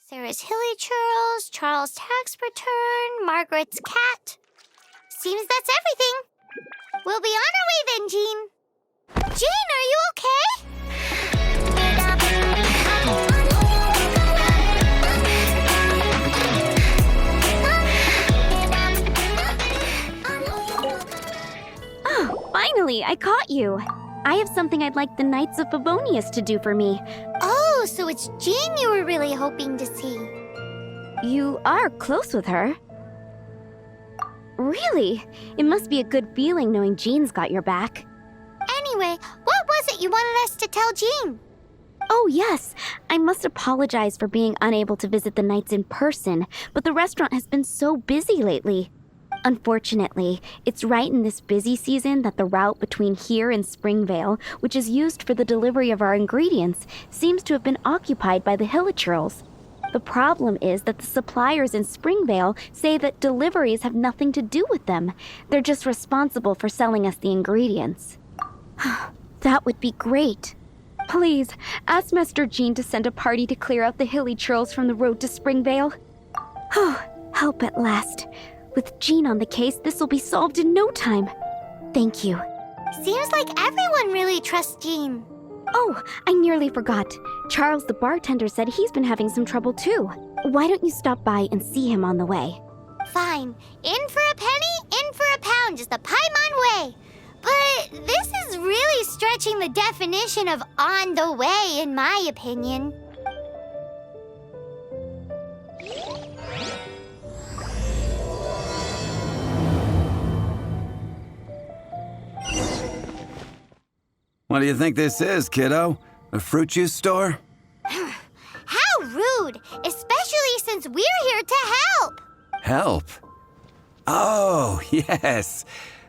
Sarah's hilly churls, Charles' tax return, Margaret's cat. Seems that's everything. We'll be on our way then, Jean. Jean, are you okay? Oh, finally, I caught you. I have something I'd like the Knights of Favonius to do for me. Oh, so it's Jean you were really hoping to see. You are close with her. Really? It must be a good feeling knowing Jean's got your back. Anyway, what was it you wanted us to tell Jean? Oh, yes. I must apologize for being unable to visit the Knights in person, but the restaurant has been so busy lately. Unfortunately, it's right in this busy season that the route between here and Springvale, which is used for the delivery of our ingredients, seems to have been occupied by the Hilichurls. The problem is that the suppliers in Springvale say that deliveries have nothing to do with them. They're just responsible for selling us the ingredients. That would be great. Please, ask Master Jean to send a party to clear out the Hilichurls from the road to Springvale. Oh, help at last. With Jean on the case, this will be solved in no time. Thank you. Seems like everyone really trusts Jean. Oh, I nearly forgot. Charles the bartender said he's been having some trouble too. Why don't you stop by and see him on the way? Fine. In for a penny, in for a pound, just a Paimon way. But this is really stretching the definition of on the way, in my opinion. What do you think this is, kiddo? A fruit juice store? How rude, especially since we're here to help. Help? Oh, yes.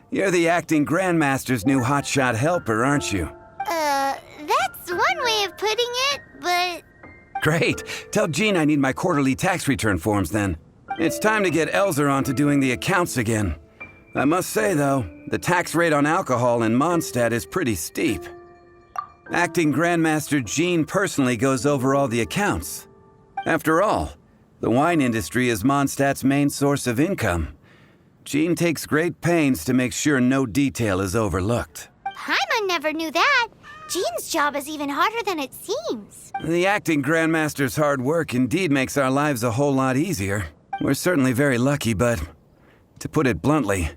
You're the acting grandmaster's new hotshot helper, aren't you? That's one way of putting it, but... Great. Tell Jean I need my quarterly tax return forms then. It's time to get Elzer on to doing the accounts again. I must say, though, the tax rate on alcohol in Mondstadt is pretty steep. Acting Grandmaster Jean personally goes over all the accounts. After all, the wine industry is Mondstadt's main source of income. Jean takes great pains to make sure no detail is overlooked. Paimon never knew that. Jean's job is even harder than it seems. The acting Grandmaster's hard work indeed makes our lives a whole lot easier. We're certainly very lucky, but to put it bluntly,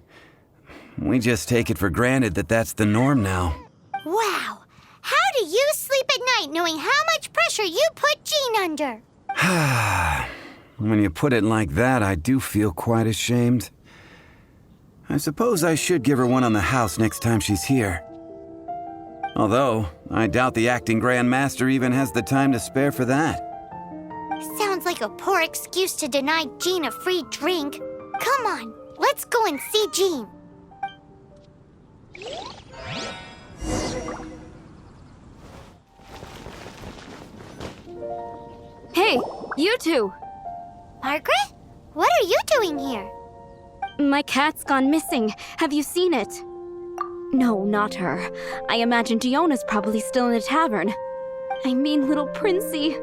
we just take it for granted that that's the norm now. Wow. How do you sleep at night knowing how much pressure you put Jean under? When you put it like that, I do feel quite ashamed. I suppose I should give her one on the house next time she's here. Although, I doubt the acting Grandmaster even has the time to spare for that. Sounds like a poor excuse to deny Jean a free drink. Come on, let's go and see Jean. Hey, you two! Margaret? What are you doing here? My cat's gone missing. Have you seen it? No, not her. I imagine Diona's probably still in the tavern. I mean, little Princey.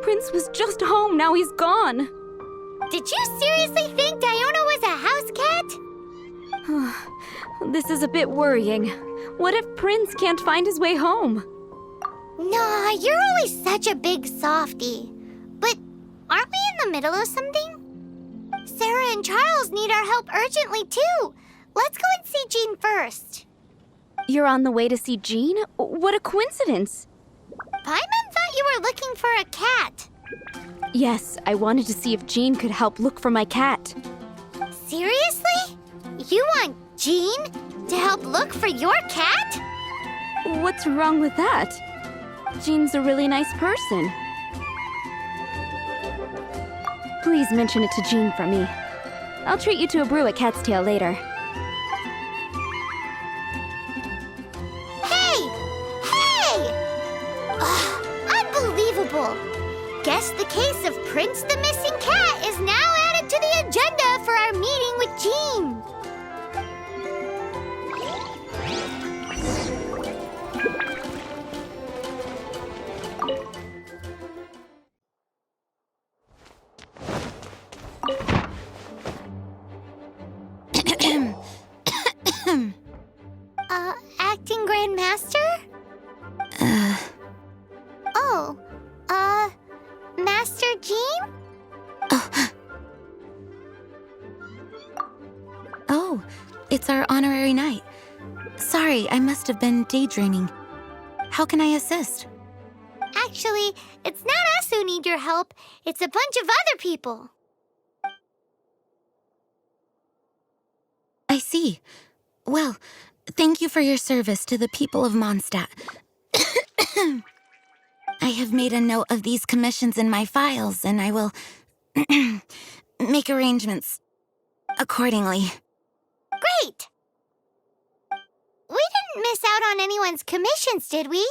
Prince was just home, now he's gone. Did you seriously think Diona was a house cat? This is a bit worrying. What if Prince can't find his way home? Nah, you're always such a big softie. But aren't we in the middle of something? Sara and Charles need our help urgently, too. Let's go and see Jean first. You're on the way to see Jean? What a coincidence! Paimon thought you were looking for a cat. Yes, I wanted to see if Jean could help look for my cat. Seriously? You want Jean to help look for your cat? What's wrong with that? Jean's a really nice person. Please mention it to Jean for me. I'll treat you to a brew at Cat's Tail later. Hey! Unbelievable! Guess the case of Prince the Missing Cat is now added to the agenda for our meeting with Jean. Master Jean? Oh, it's our honorary knight. Sorry, I must have been daydreaming. How can I assist? Actually, it's not us who need your help. It's a bunch of other people. I see. Well, thank you for your service to the people of Mondstadt. I have made a note of these commissions in my files, and I will make arrangements accordingly. Great! We didn't miss out on anyone's commissions, did we?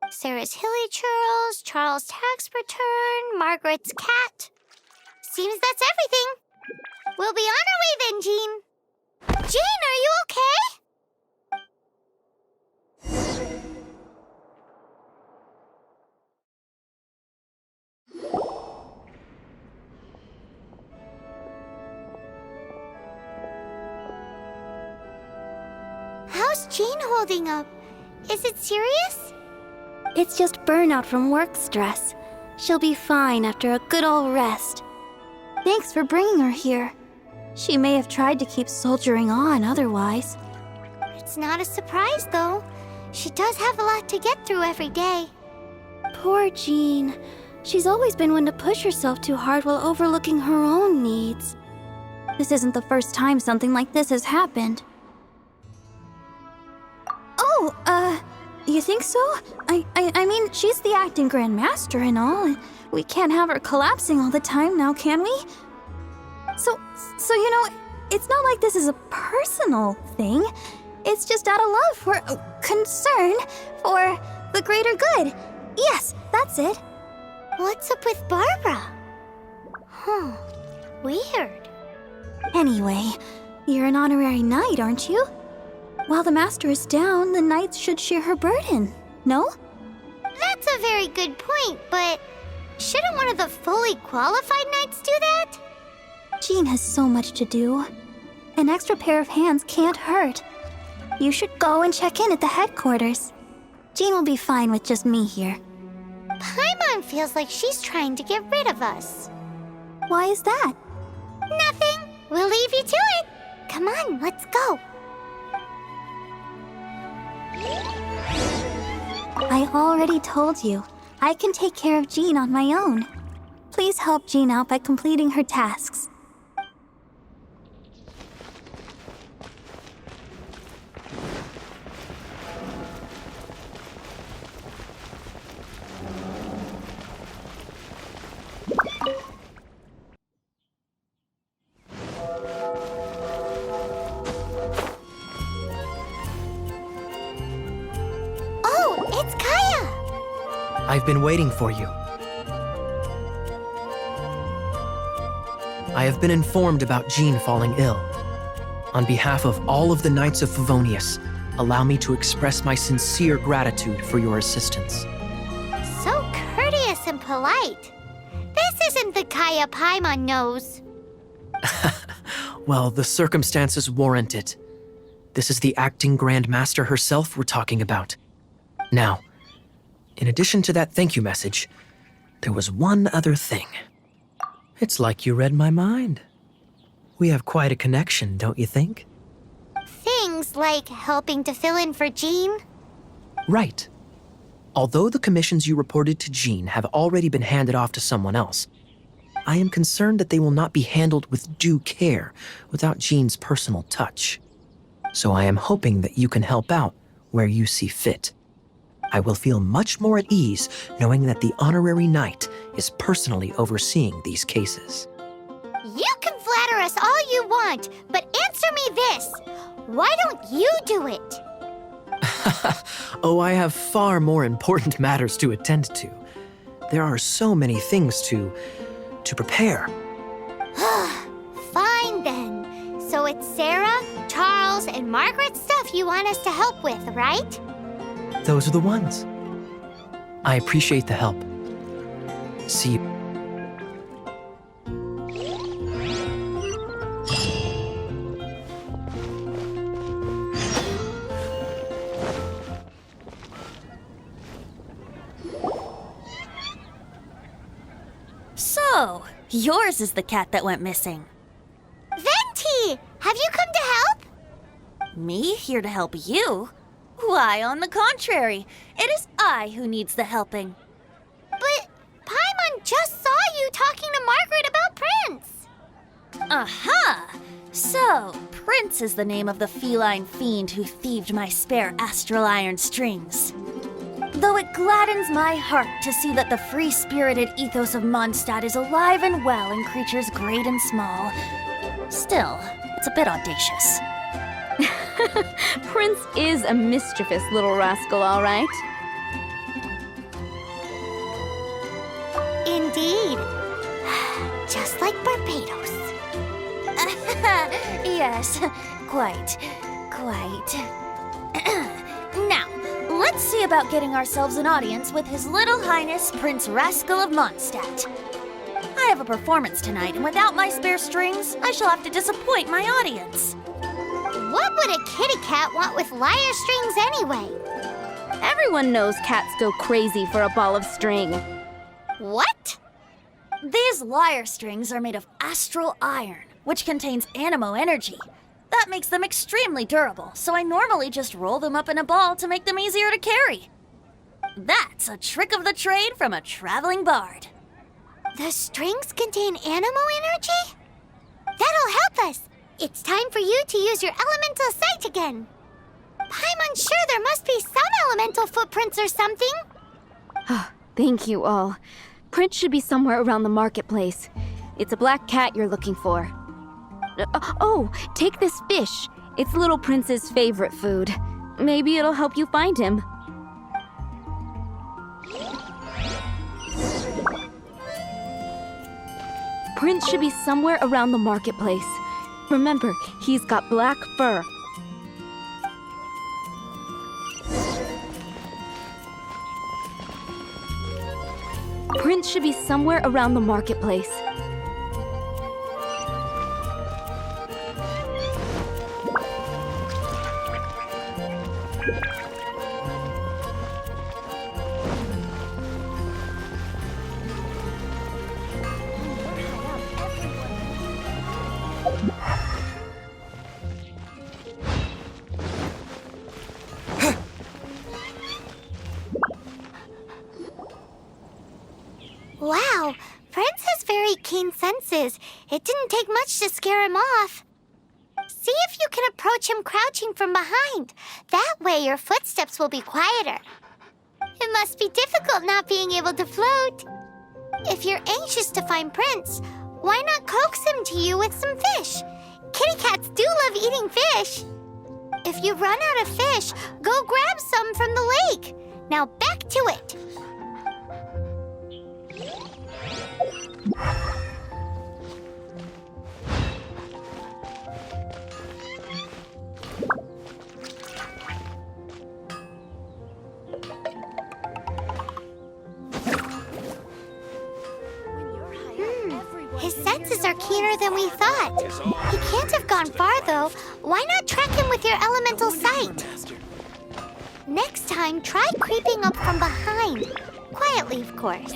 Sarah's hilly churls, Charles' tax return, Margaret's cat. Seems that's everything. We'll be on our way then, Jean. Jean, are you okay? How's Jean holding up? Is it serious? It's just burnout from work stress. She'll be fine after a good old rest. Thanks for bringing her here. She may have tried to keep soldiering on otherwise. It's not a surprise, though. She does have a lot to get through every day. Poor Jean. She's always been one to push herself too hard while overlooking her own needs. This isn't the first time something like this has happened. Oh, you think so? I mean, she's the acting Grand Master and all, and we can't have her collapsing all the time now, can we? So, you know, it's not like this is a personal thing. It's just out of love for, concern for the greater good. Yes, that's it. What's up with Barbara? Huh, weird. Anyway, you're an honorary knight, aren't you? While the master is down, the knights should share her burden, no? That's a very good point, but shouldn't one of the fully qualified knights do that? Jean has so much to do. An extra pair of hands can't hurt. You should go and check in at the headquarters. Jean will be fine with just me here. Paimon feels like she's trying to get rid of us. Why is that? Nothing. We'll leave you to it. Come on, let's go. I already told you. I can take care of Jean on my own. Please help Jean out by completing her tasks. I've been waiting for you. I have been informed about Jean falling ill. On behalf of all of the Knights of Favonius, allow me to express my sincere gratitude for your assistance. So courteous and polite. This isn't the Kaya Paimon knows. Well, the circumstances warrant it. This is the acting Grand Master herself we're talking about. Now, in addition to that thank you message, there was one other thing. It's like you read my mind. We have quite a connection, don't you think? Things like helping to fill in for Jean? Right. Although the commissions you reported to Jean have already been handed off to someone else, I am concerned that they will not be handled with due care without Jean's personal touch. So I am hoping that you can help out where you see fit. I will feel much more at ease knowing that the honorary knight is personally overseeing these cases. You can flatter us all you want, but answer me this. Why don't you do it? Oh, I have far more important matters to attend to. There are so many things to prepare. Fine then. So it's Sara, Charles, and Margaret's stuff you want us to help with, right? Those are the ones. I appreciate the help. See you. Oh, yours is the cat that went missing. Venti! Have you come to help? Me here to help you? Why, on the contrary, it is I who needs the helping. But Paimon just saw you talking to Margaret about Prince. Aha! So, Prince is the name of the feline fiend who thieved my spare astral iron strings. Though it gladdens my heart to see that the free-spirited ethos of Mondstadt is alive and well in creatures great and small, still, it's a bit audacious. Prince is a mischievous little rascal, all right. Indeed. Just like Barbados. Yes, quite. Now, let's see about getting ourselves an audience with His Little Highness Prince Rascal of Mondstadt. I have a performance tonight, and without my spare strings, I shall have to disappoint my audience. What would a kitty cat want with lyre strings anyway? Everyone knows cats go crazy for a ball of string. What? These lyre strings are made of astral iron, which contains animo energy. That makes them extremely durable, so I normally just roll them up in a ball to make them easier to carry. That's a trick of the trade from a traveling bard. The strings contain animo energy? That'll help us. It's time for you to use your elemental sight again. I'm sure there must be some elemental footprints or something. Thank you all. Prince should be somewhere around the marketplace. It's a black cat you're looking for. Oh, take this fish. It's Little Prince's favorite food. Maybe it'll help you find him. Prince should be somewhere around the marketplace. Remember, he's got black fur. Prince should be somewhere around the marketplace. Wow, Prince has very keen senses. It didn't take much to scare him off. See if you can approach him crouching from behind. That way your footsteps will be quieter. It must be difficult not being able to float. If you're anxious to find Prince, why not coax him to you with some fish? Kitty cats do love eating fish. If you run out of fish, go grab some from the lake. Now back to it. His senses are keener than we thought. He can't have gone far, though. Why not track him with your elemental sight? Next time, try creeping up from behind. Quietly, of course.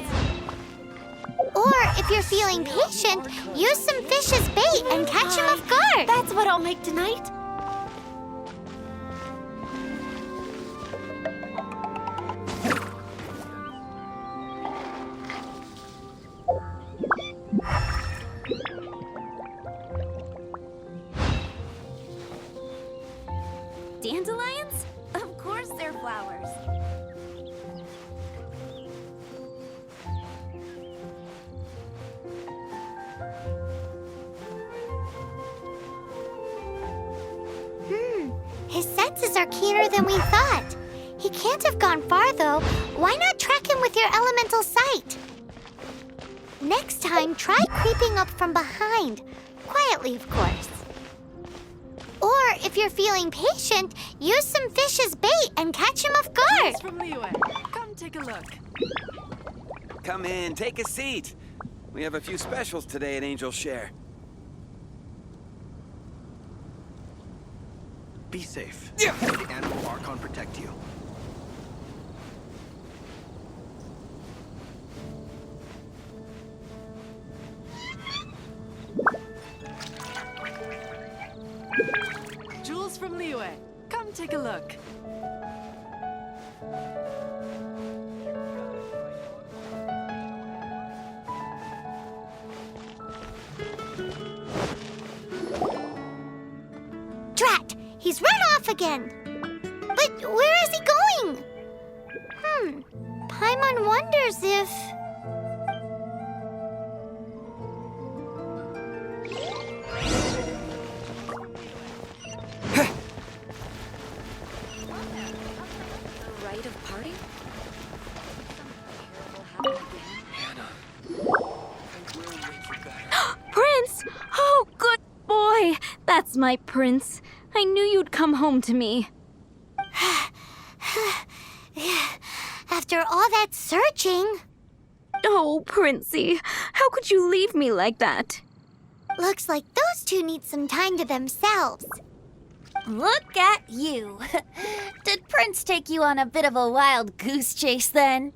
Or, if you're feeling patient, use some fish as bait and catch him off guard. That's what I'll make tonight. Dandelions? Of course they're flowers. His senses are keener than we thought. He can't have gone far, though. Why not track him with your elemental sight? Next time, try creeping up from behind. Quietly, of course. Or, if you're feeling patient, use some fish as bait and catch him off guard. From Liyue. Come take a look. Come in, take a seat. We have a few specials today at Angel's Share. Be safe. May the Animal Archon protect you. from Liyue. Come take a look. Drat! He's run off again. But where is he going? Paimon wonders if... Rite of party? Prince! Oh, good boy! That's my prince. I knew you'd come home to me. After all that searching... Oh, Princey, how could you leave me like that? Looks like those two need some time to themselves. Look at you. Did Prince take you on a bit of a wild goose chase then?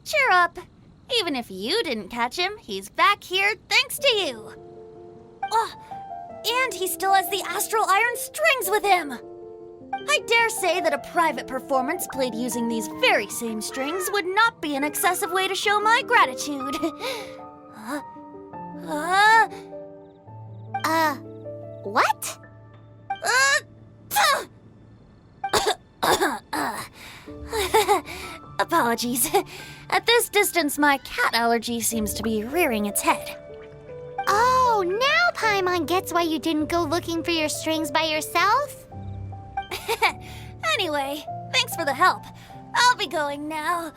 Cheer up. Even if you didn't catch him, he's back here thanks to you. Oh, and he still has the astral iron strings with him. I dare say that a private performance played using these very same strings would not be an excessive way to show my gratitude. What? Apologies. At this distance, my cat allergy seems to be rearing its head. Oh, now Paimon gets why you didn't go looking for your strings by yourself? Anyway, thanks for the help. I'll be going now.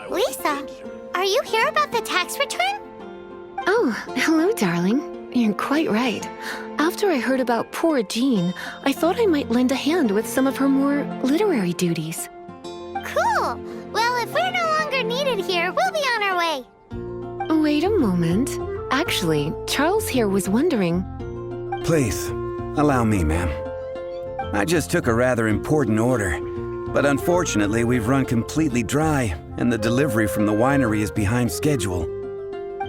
Lisa, are you here about the tax return? Oh, hello, darling. You're quite right. After I heard about poor Jean, I thought I might lend a hand with some of her more literary duties. Cool. Well, if we're no longer needed here, we'll be on our way. Wait a moment. Actually, Charles here was wondering... Please, allow me, ma'am. I just took a rather important order, but unfortunately we've run completely dry, and the delivery from the winery is behind schedule.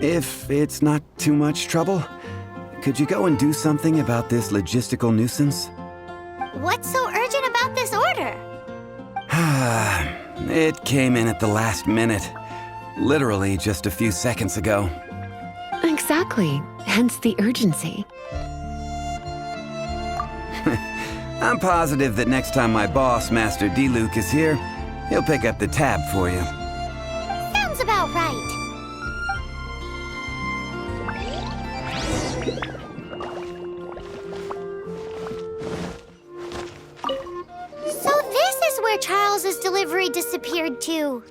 If it's not too much trouble, could you go and do something about this logistical nuisance? What's so urgent about this order? It came in at the last minute. Literally just a few seconds ago. Exactly. Hence the urgency. I'm positive that next time my boss, Master D-Luke, is here, he'll pick up the tab for you. Sounds about right. So this is where Charles's delivery disappeared to.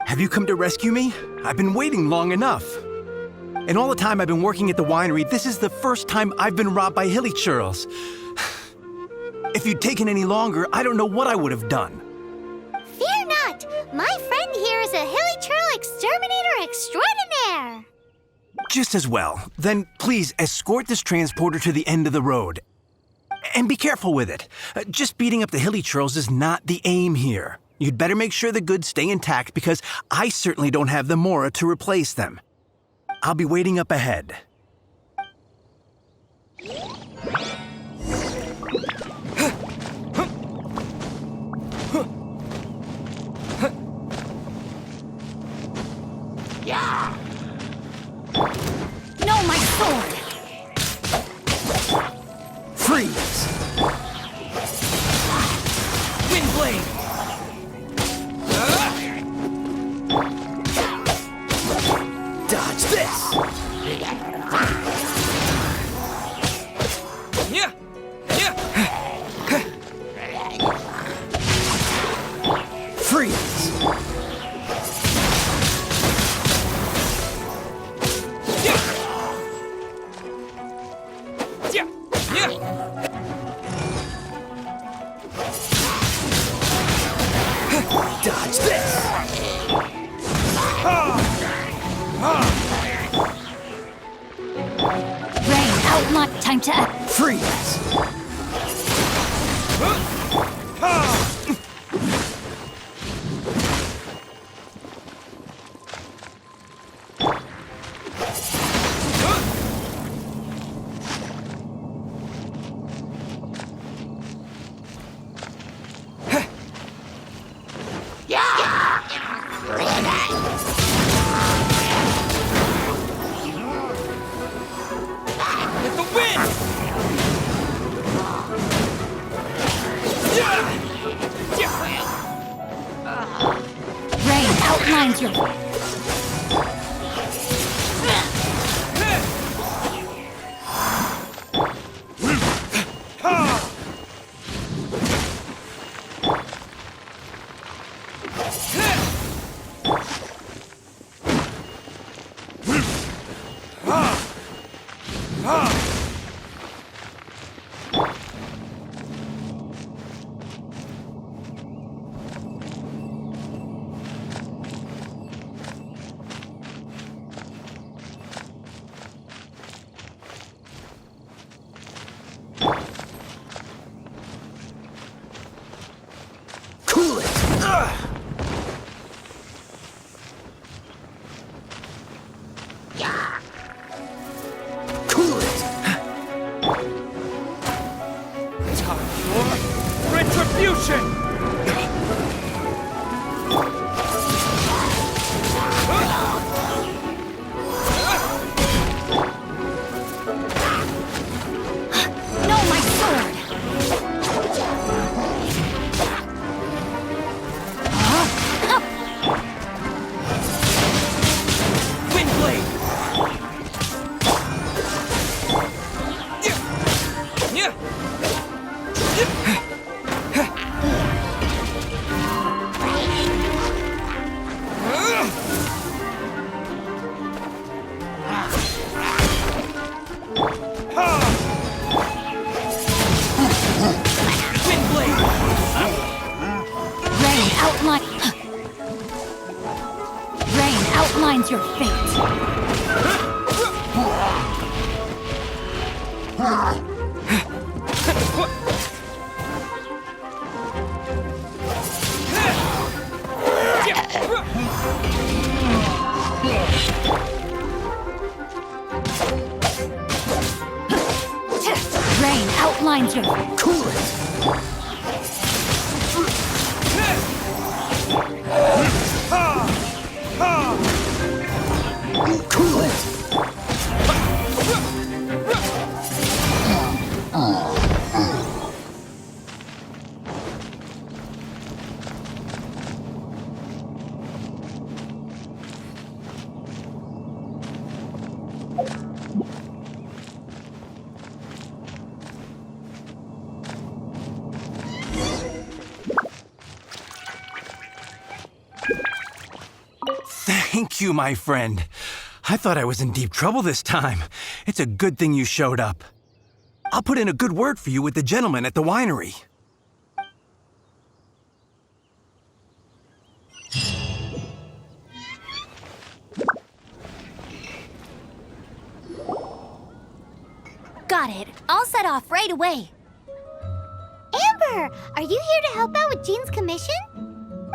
Have you come to rescue me? I've been waiting long enough. And all the time I've been working at the winery, this is the first time I've been robbed by hilly churls. If you'd taken any longer, I don't know what I would have done. Fear not! My friend here is a hilly churl exterminator extraordinaire! Just as well. Then please escort this transporter to the end of the road. And be careful with it. Just beating up the hilly churls is not the aim here. You'd better make sure the goods stay intact because I certainly don't have the Mora to replace them. I'll be waiting up ahead. No, my sword! Freeze! Wind blade! Dodge this! Yeah! Freeze! Dodge this! Time to act. Freeze! With the wind! Rain outlines your... Cool it! Cool it! Time for retribution! No, my sword! Windblade! Windblade! Rain outline... Rain outlines your fate. Rain outlines your... Cool it! Cool it! Thank you, my friend. I thought I was in deep trouble this time. It's a good thing you showed up. I'll put in a good word for you with the gentleman at the winery. Got it. I'll set off right away. Amber, are you here to help out with Jean's commission?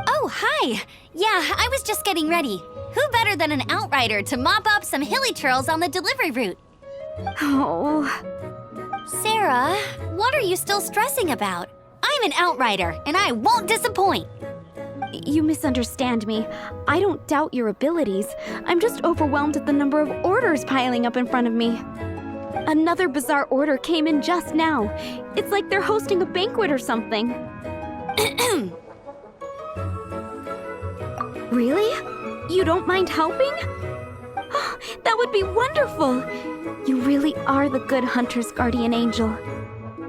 Oh, hi. Yeah, I was just getting ready. Who better than an outrider to mop up some hilly trails on the delivery route? Oh, Sara, what are you still stressing about? I'm an outrider, and I won't disappoint. you misunderstand me. I don't doubt your abilities. I'm just overwhelmed at the number of orders piling up in front of me. Another bizarre order came in just now. It's like they're hosting a banquet or something. Really? You don't mind helping? Oh, that would be wonderful. You really are the good hunter's guardian angel.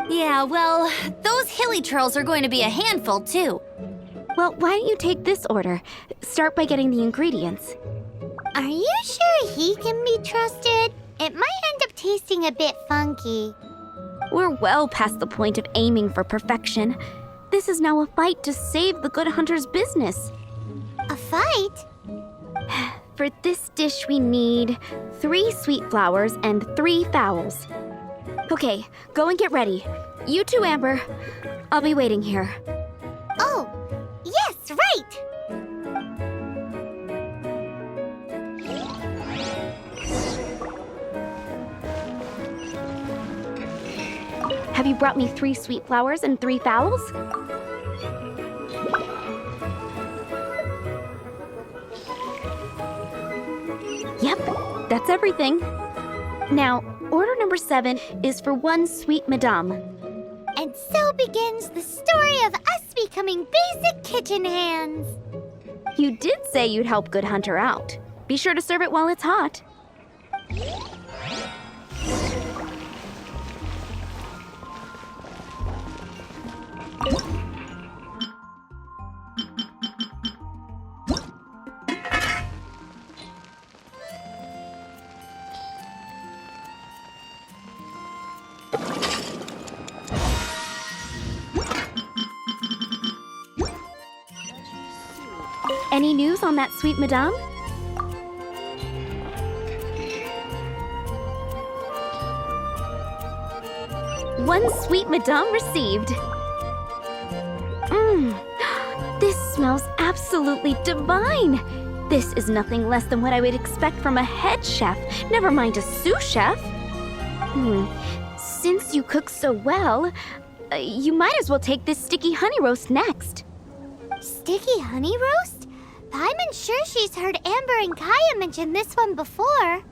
Yeah, well, those hilly trails are going to be a handful, too. Well, why don't you take this order? Start by getting the ingredients. Are you sure he can be trusted? It might end up tasting a bit funky. We're well past the point of aiming for perfection. This is now a fight to save the good hunter's business. A fight? For this dish, we need 3 sweet flowers and 3 fowls. Okay, go and get ready. You too, Amber. I'll be waiting here. Oh, yes, right! Have you brought me 3 sweet flowers and 3 fowls? Yep, that's everything. Now, order number 7 is for 1 sweet madame. And so begins the story of us becoming basic kitchen hands. You did say you'd help Good Hunter out. Be sure to serve it while it's hot. Any news on that sweet madame? One sweet madame received. This smells absolutely divine. This is nothing less than what I would expect from a head chef, never mind a sous chef. Since you cook so well, you might as well take this sticky honey roast next. Sticky honey roast? I'm sure she's heard Amber and Kaya mention this one before.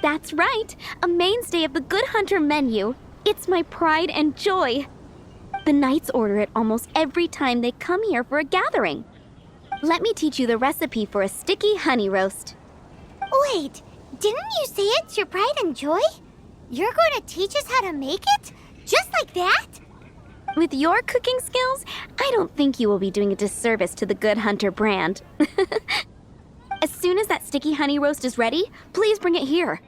That's right, a mainstay of the Good Hunter menu. It's my pride and joy. The knights order it almost every time they come here for a gathering. Let me teach you the recipe for a sticky honey roast. Wait, didn't you say it's your pride and joy? You're going to teach us how to make it? Just like that? With your cooking skills, I don't think you will be doing a disservice to the Good Hunter brand. As soon as that sticky honey roast is ready, please bring it here.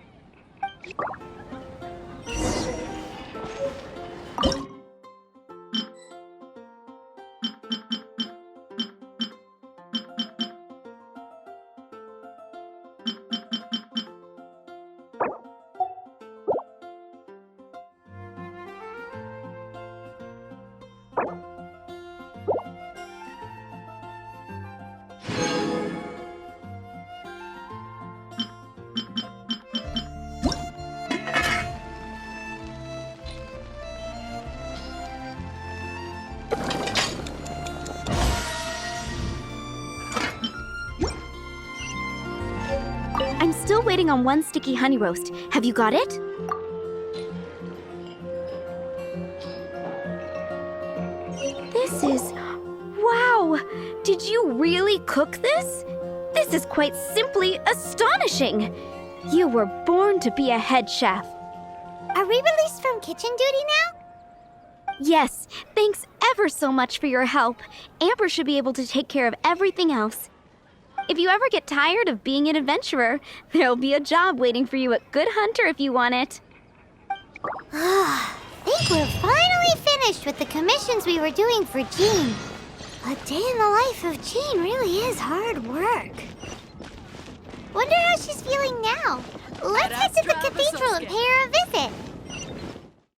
I'm still waiting on 1 sticky honey roast. Have you got it? This is... Wow! Did you really cook this? This is quite simply astonishing! You were born to be a head chef. Are we released from kitchen duty now? Yes, thanks ever so much for your help. Amber should be able to take care of everything else. If you ever get tired of being an adventurer, there'll be a job waiting for you at Good Hunter if you want it. Think we're finally finished with the commissions we were doing for Jean. A day in the life of Jean really is hard work. Wonder how she's feeling now. Let's head to the cathedral and pay her